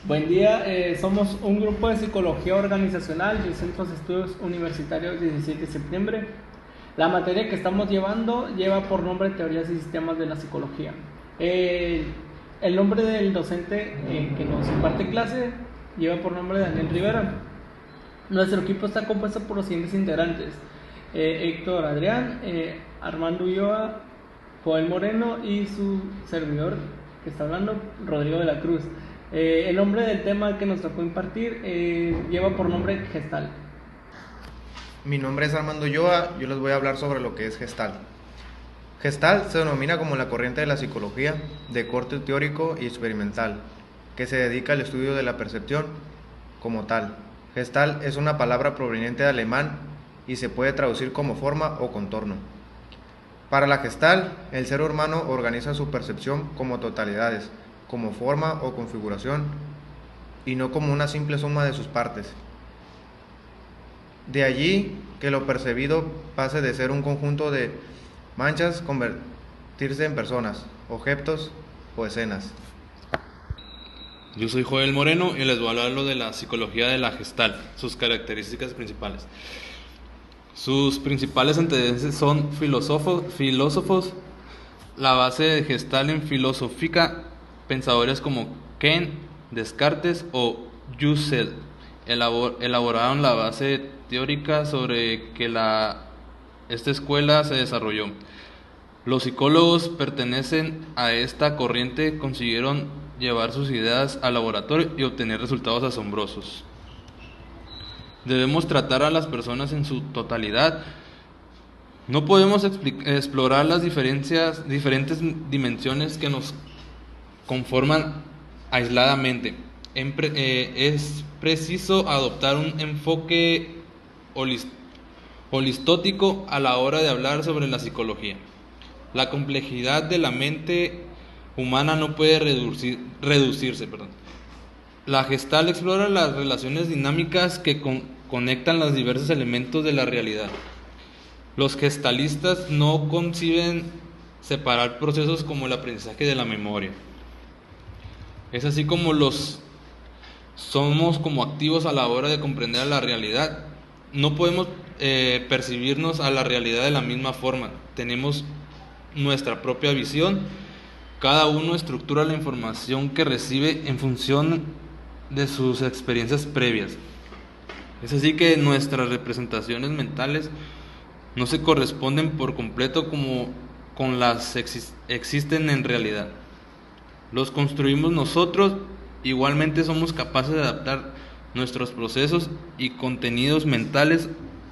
Buen día, somos un grupo de psicología organizacional del Centro de Estudios Universitarios 17 de septiembre. La materia que estamos llevando lleva por nombre Teorías y Sistemas de la Psicología. El nombre del docente que nos imparte clase lleva por nombre Daniel Rivera. Nuestro equipo está compuesto por los siguientes integrantes: Héctor Adrián, Armando Ulloa, Joel Moreno y su servidor que está hablando, Rodrigo de la Cruz. El nombre del tema que nos tocó impartir lleva por nombre Gestalt. Mi nombre es Armando Ulloa, yo les voy a hablar sobre lo que es Gestalt. Gestalt se denomina como la corriente de la psicología de corte teórico y experimental, que se dedica al estudio de la percepción como tal. Gestalt es una palabra proveniente de alemán y se puede traducir como forma o contorno. Para la Gestalt, el ser humano organiza su percepción como totalidades, como forma o configuración, y no como una simple suma de sus partes. De allí que lo percibido pase de ser un conjunto de manchas, convertirse en personas, objetos o escenas. Yo soy Joel Moreno y les voy a hablar lo de la psicología de la Gestalt, sus características principales. Sus principales antecedentes son filósofos, la base de Gestalt en filosófica, pensadores como Kant, Descartes o Husserl elaboraron la base teórica sobre que esta escuela se desarrolló. Los psicólogos pertenecen a esta corriente consiguieron llevar sus ideas al laboratorio y obtener resultados asombrosos. Debemos tratar a las personas en su totalidad. No podemos explorar las diferentes dimensiones que nos conforman aisladamente. Es preciso adoptar un enfoque holistótico a la hora de hablar sobre la psicología. La complejidad de la mente humana no puede reducirse. La Gestalt explora las relaciones dinámicas que conectan los diversos elementos de la realidad. Los gestalistas no conciben separar procesos como el aprendizaje de la memoria. Es así como somos como activos a la hora de comprender la realidad. No podemos percibirnos a la realidad de la misma forma. Tenemos nuestra propia visión. Cada uno estructura la información que recibe en función de sus experiencias previas. Es así que nuestras representaciones mentales no se corresponden por completo como con las existen en realidad. Los construimos nosotros. Igualmente somos capaces de adaptar nuestros procesos y contenidos mentales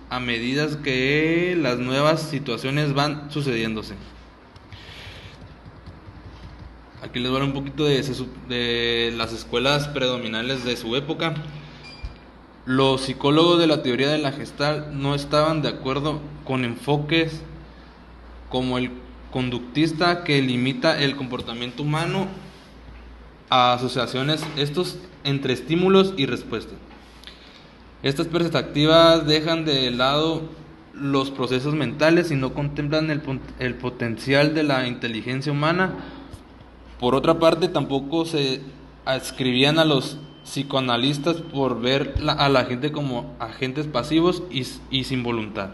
a medida que las nuevas situaciones van sucediéndose. Aquí les voy a hablar un poquito de las escuelas predominantes de su época. Los psicólogos de la teoría de la Gestalt no estaban de acuerdo con enfoques como el conductista, que limita el comportamiento humano a asociaciones entre estímulos y respuestas. Estas perspectivas dejan de lado los procesos mentales y no contemplan el potencial de la inteligencia humana. Por otra parte, tampoco se adscribían a los psicoanalistas por ver a la gente como agentes pasivos y sin voluntad.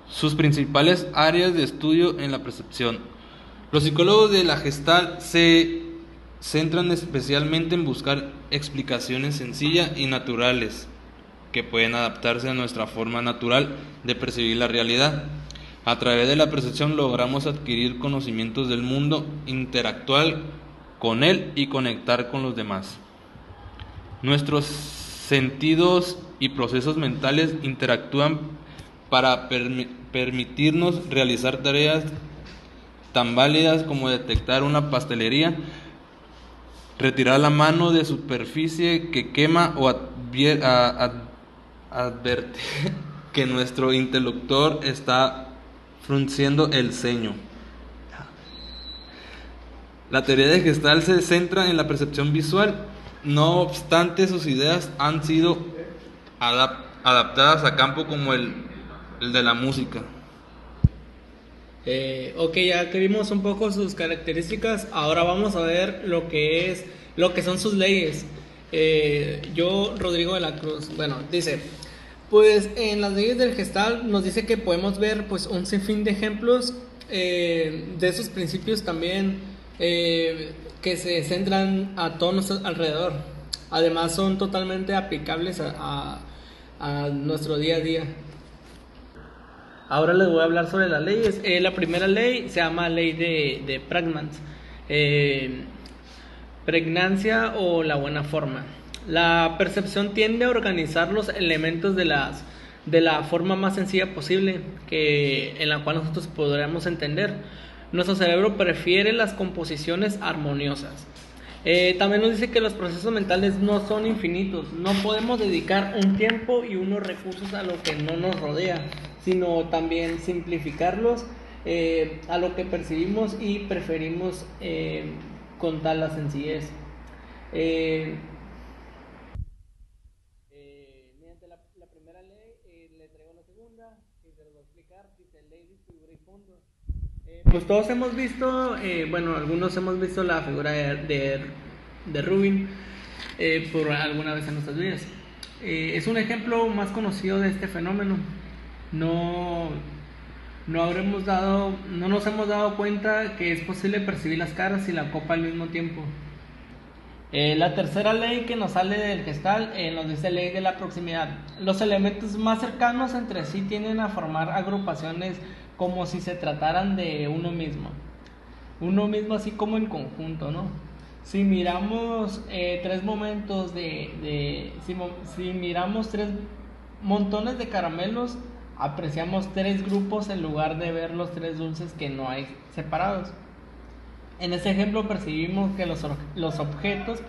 Sus principales áreas de estudio en la percepción. Los psicólogos de la Gestalt se centran especialmente en buscar explicaciones sencillas y naturales que pueden adaptarse a nuestra forma natural de percibir la realidad. A través de la percepción logramos adquirir conocimientos del mundo, interactuar con él y conectar con los demás. Nuestros sentidos y procesos mentales interactúan para permitirnos realizar tareas tan válidas como detectar una pastelería, retirar la mano de superficie que quema o advertir que nuestro interlocutor está frunciendo el ceño. La teoría de Gestalt se centra en la percepción visual. No obstante, sus ideas han sido adaptadas a campos como el de la música. Ok, ya que vimos un poco sus características, ahora vamos a ver lo que es lo que son sus leyes. Yo, Rodrigo de la Cruz, bueno, dice, pues en las leyes del Gestalt nos dice que podemos ver pues un sinfín de ejemplos de esos principios también que se centran a todo nuestro alrededor. Además son totalmente aplicables a nuestro día a día. Ahora les voy a hablar sobre las leyes. La primera ley se llama ley de Prägnanz. Pregnancia o la buena forma. La percepción tiende a organizar los elementos de la forma más sencilla posible en la cual nosotros podríamos entender. Nuestro cerebro prefiere las composiciones armoniosas. También nos dice que los procesos mentales no son infinitos. No podemos dedicar un tiempo y unos recursos a lo que no nos rodea, sino también simplificarlos a lo que percibimos y preferimos con tal la sencillez. Mediante la primera ley, le traigo la segunda, y se los voy a explicar. Dice ley de figura y fondo. Pues todos hemos visto, bueno, algunos hemos visto la figura de Rubin por alguna vez en nuestras vidas. Es un ejemplo más conocido de este fenómeno. No nos hemos dado cuenta que es posible percibir las caras y la copa al mismo tiempo. La tercera ley que nos sale del Gestalt nos dice ley de la proximidad. Los elementos más cercanos entre sí tienden a formar agrupaciones como si se trataran de uno mismo así como en conjunto, ¿no? Si miramos tres momentos si miramos tres montones de caramelos, apreciamos tres grupos en lugar de ver los tres dulces que no hay separados. En este ejemplo percibimos que los objetos,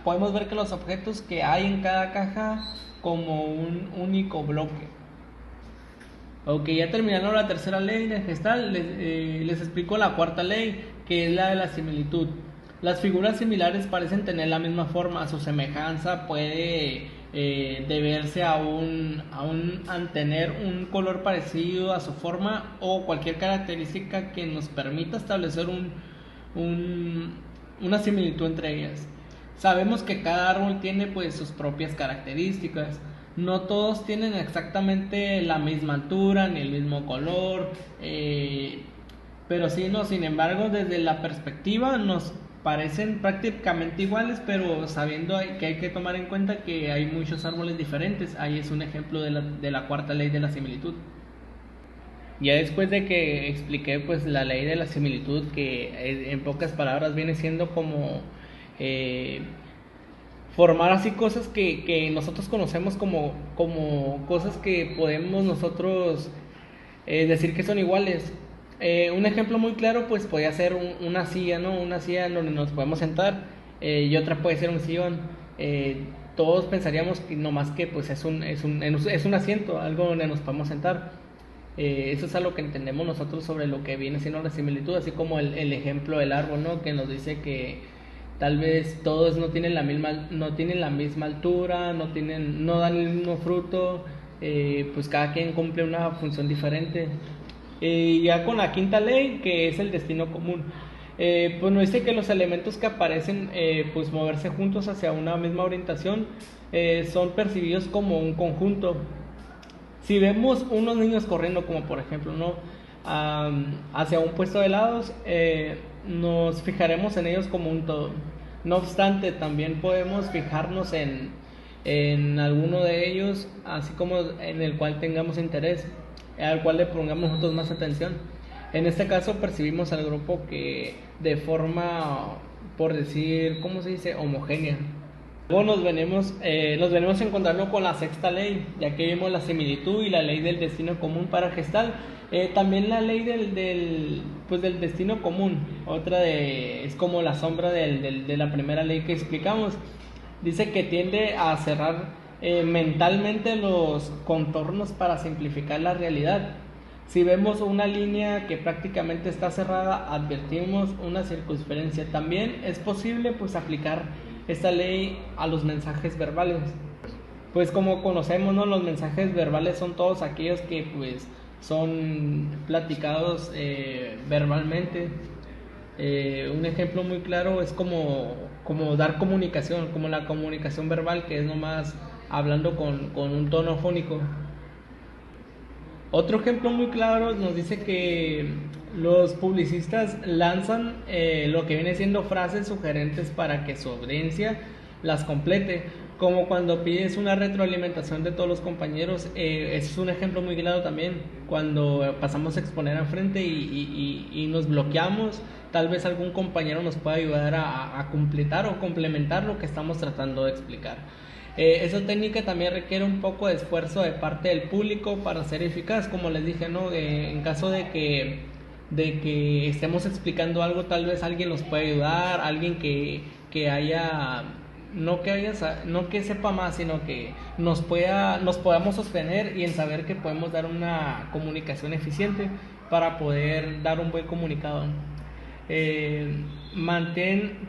podemos ver que los objetos que hay en cada caja como un único bloque. Ok, ya terminando la tercera ley de Gestalt, les explico la cuarta ley, que es la de la similitud. Las figuras similares parecen tener la misma forma, su semejanza puede deberse a tener un color parecido a su forma o cualquier característica que nos permita establecer una similitud entre ellas. Sabemos que cada árbol tiene pues sus propias características. No todos tienen exactamente la misma altura ni el mismo color, pero sí, no, sin embargo, desde la perspectiva nos parecen prácticamente iguales, pero sabiendo que hay que tomar en cuenta que hay muchos árboles diferentes. Ahí es un ejemplo de la cuarta ley de la similitud. Ya después de que expliqué pues la ley de la similitud, que en pocas palabras viene siendo como formar así cosas que nosotros conocemos como cosas que podemos nosotros decir que son iguales. Un ejemplo muy claro pues podría ser una silla, ¿no? Una silla en donde nos podemos sentar, y otra puede ser un sillón. Todos pensaríamos que nomás que pues es un asiento, algo donde nos podemos sentar. Eso es algo que entendemos nosotros sobre lo que viene siendo la similitud, así como el ejemplo del árbol, ¿no? Que nos dice que tal vez todos no tienen la misma altura, no dan el mismo fruto, pues cada quien cumple una función diferente. Ya con la quinta ley, que es el destino común, pues nos dice que los elementos que aparecen pues moverse juntos hacia una misma orientación son percibidos como un conjunto. Si vemos unos niños corriendo, como por ejemplo, ¿no? Hacia un puesto de helados, nos fijaremos en ellos como un todo. No obstante, también podemos fijarnos en alguno de ellos, así como en el cual tengamos interés, al cual le pongamos nosotros más atención. En este caso percibimos al grupo que de forma, por decir, ¿cómo se dice?, homogénea. Luego nos venimos encontrando con la sexta ley, ya que vimos la similitud y la ley del destino común para Gestalt. También la ley del destino común, es como la sombra de la primera ley que explicamos. Dice que tiende a cerrar mentalmente los contornos para simplificar la realidad. Si vemos una línea que prácticamente está cerrada, advertimos una circunferencia. También es posible pues aplicar esta ley a los mensajes verbales. Pues como conocemos, ¿no? Los mensajes verbales son todos aquellos que pues son platicados verbalmente. Un ejemplo muy claro es como dar comunicación, como la comunicación verbal, que es nomás hablando con un tono fónico. Otro ejemplo muy claro nos dice que los publicistas lanzan lo que viene siendo frases sugerentes para que su audiencia las complete, como cuando pides una retroalimentación de todos los compañeros. Ese es un ejemplo muy claro también, cuando pasamos a exponer enfrente y nos bloqueamos. Tal vez algún compañero nos pueda ayudar a completar o complementar lo que estamos tratando de explicar. Esa técnica también requiere un poco de esfuerzo de parte del público para ser eficaz, como les dije, ¿no? En caso de que estemos explicando algo, tal vez alguien nos puede ayudar, alguien que haya, no que sepa más, sino que nos podamos sostener y en saber que podemos dar una comunicación eficiente para poder dar un buen comunicado.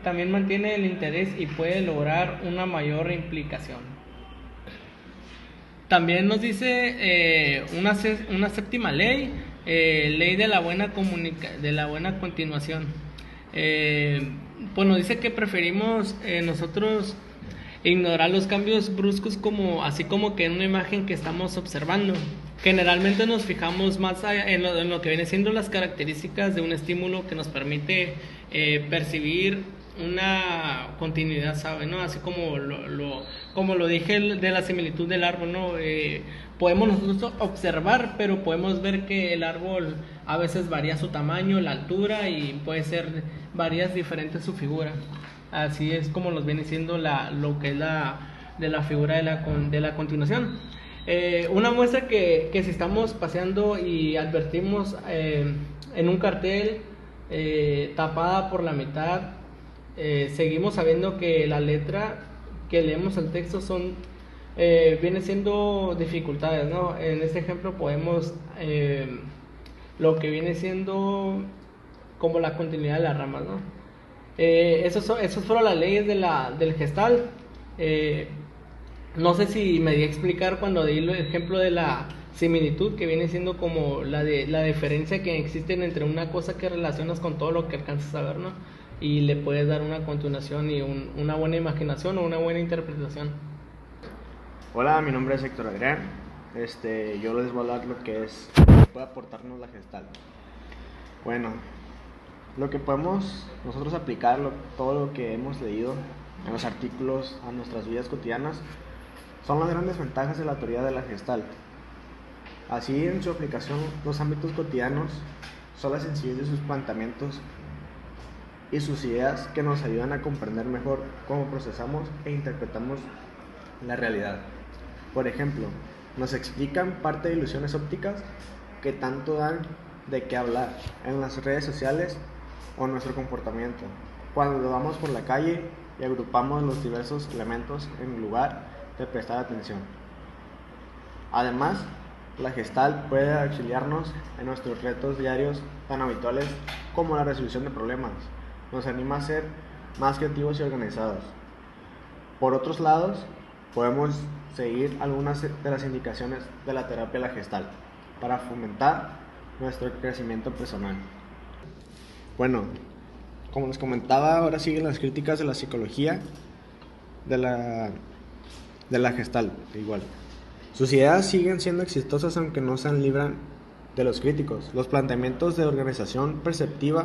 También mantiene el interés y puede lograr una mayor implicación. También nos dice una séptima ley, ley de la buena continuación. Pues nos dice que preferimos nosotros ignorar los cambios bruscos así como que en una imagen que estamos observando. Generalmente nos fijamos más en lo que viene siendo las características de un estímulo que nos permite percibir una continuidad, ¿sabe? ¿No? Así como lo dije de la similitud del árbol, ¿no? Podemos nosotros observar, pero podemos ver que el árbol a veces varía su tamaño, la altura, y puede ser varias diferentes su figura. Así es como nos viene siendo lo que es la figura de la continuación. Una muestra que si estamos paseando y advertimos en un cartel tapada por la mitad, seguimos sabiendo que la letra que leemos el texto viene siendo dificultades, ¿no? En este ejemplo podemos lo que viene siendo como la continuidad de las ramas, ¿no? Esos fueron las leyes del Gestalt. No sé si me di a explicar cuando di el ejemplo de la similitud, que viene siendo como la diferencia que existe entre una cosa que relacionas con todo lo que alcanzas a ver, ¿no? Y le puedes dar una continuación y una buena imaginación o una buena interpretación. Hola, mi nombre es Héctor Adrián. Yo les voy a hablar lo que puede aportarnos la Gestalt. Bueno, lo que podemos nosotros aplicar, todo lo que hemos leído en los artículos a nuestras vidas cotidianas, son las grandes ventajas de la teoría de la Gestalt. Así, en su aplicación, los ámbitos cotidianos son la sencillez de sus planteamientos y sus ideas que nos ayudan a comprender mejor cómo procesamos e interpretamos la realidad. Por ejemplo, nos explican parte de ilusiones ópticas que tanto dan de qué hablar en las redes sociales o nuestro comportamiento, cuando vamos por la calle y agrupamos los diversos elementos en lugar de prestar atención. Además, la Gestalt puede auxiliarnos en nuestros retos diarios tan habituales como la resolución de problemas. Nos anima a ser más creativos y organizados. Por otros lados, podemos seguir algunas de las indicaciones de la terapia de la Gestalt para fomentar nuestro crecimiento personal. Bueno, como les comentaba, ahora siguen las críticas de la psicología de la Gestalt, igual. Sus ideas siguen siendo exitosas aunque no se libran de los críticos. Los planteamientos de organización perceptiva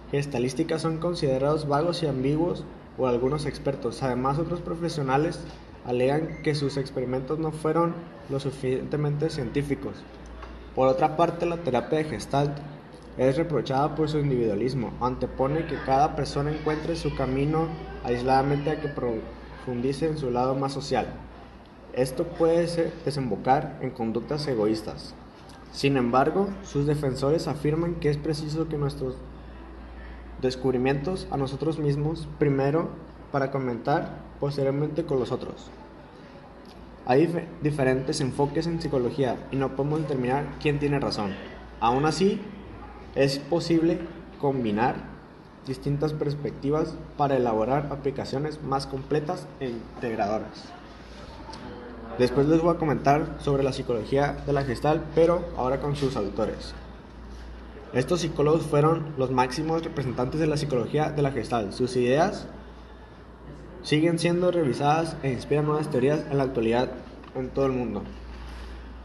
gestalística son considerados vagos y ambiguos por algunos expertos. Además, otros profesionales alegan que sus experimentos no fueron lo suficientemente científicos. Por otra parte, la terapia de Gestalt es reprochada por su individualismo. Antepone que cada persona encuentre su camino aisladamente a que profundice en su lado más social. Esto puede desembocar en conductas egoístas. Sin embargo, sus defensores afirman que es preciso que nuestros descubrimientos a nosotros mismos primero para comentar posteriormente con los otros. Hay diferentes enfoques en psicología y no podemos determinar quién tiene razón. Aún así, es posible combinar distintas perspectivas para elaborar aplicaciones más completas e integradoras. Después les voy a comentar sobre la psicología de la Gestalt, pero ahora con sus autores. Estos psicólogos fueron los máximos representantes de la psicología de la Gestalt. Sus ideas siguen siendo revisadas e inspiran nuevas teorías en la actualidad en todo el mundo.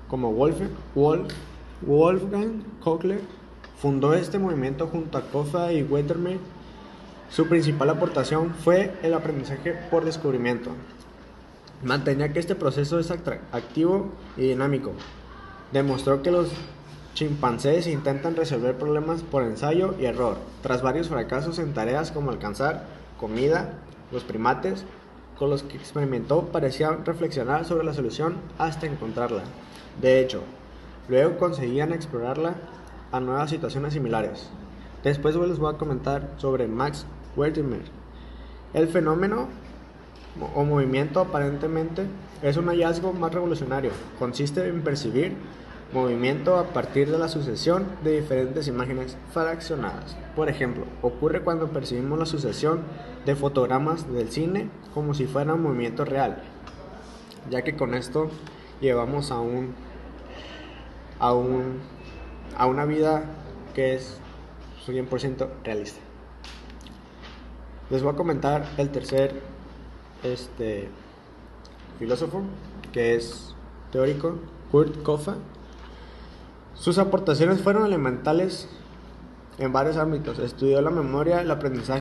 Como Wolfgang Kohler fundó este movimiento junto a Koffa y Wettermeer, su principal aportación fue el aprendizaje por descubrimiento. Mantenía que este proceso es activo y dinámico. Demostró que los chimpancés intentan resolver problemas por ensayo y error. Tras varios fracasos en tareas como alcanzar comida, los primates con los que experimentó parecían reflexionar sobre la solución hasta encontrarla. De hecho, luego conseguían explorarla a nuevas situaciones similares. Después les voy a comentar sobre Max Wertheimer. El fenómeno o movimiento aparentemente es un hallazgo más revolucionario. Consiste en percibir movimiento a partir de la sucesión de diferentes imágenes fraccionadas. Por ejemplo, ocurre cuando percibimos la sucesión de fotogramas del cine como si fuera un movimiento real, ya que con esto llevamos a una vida que es 100% realista. Les voy a comentar el tercer filósofo, que es teórico, Kurt Koffa. Sus aportaciones fueron elementales en varios ámbitos. Estudió la memoria, el aprendizaje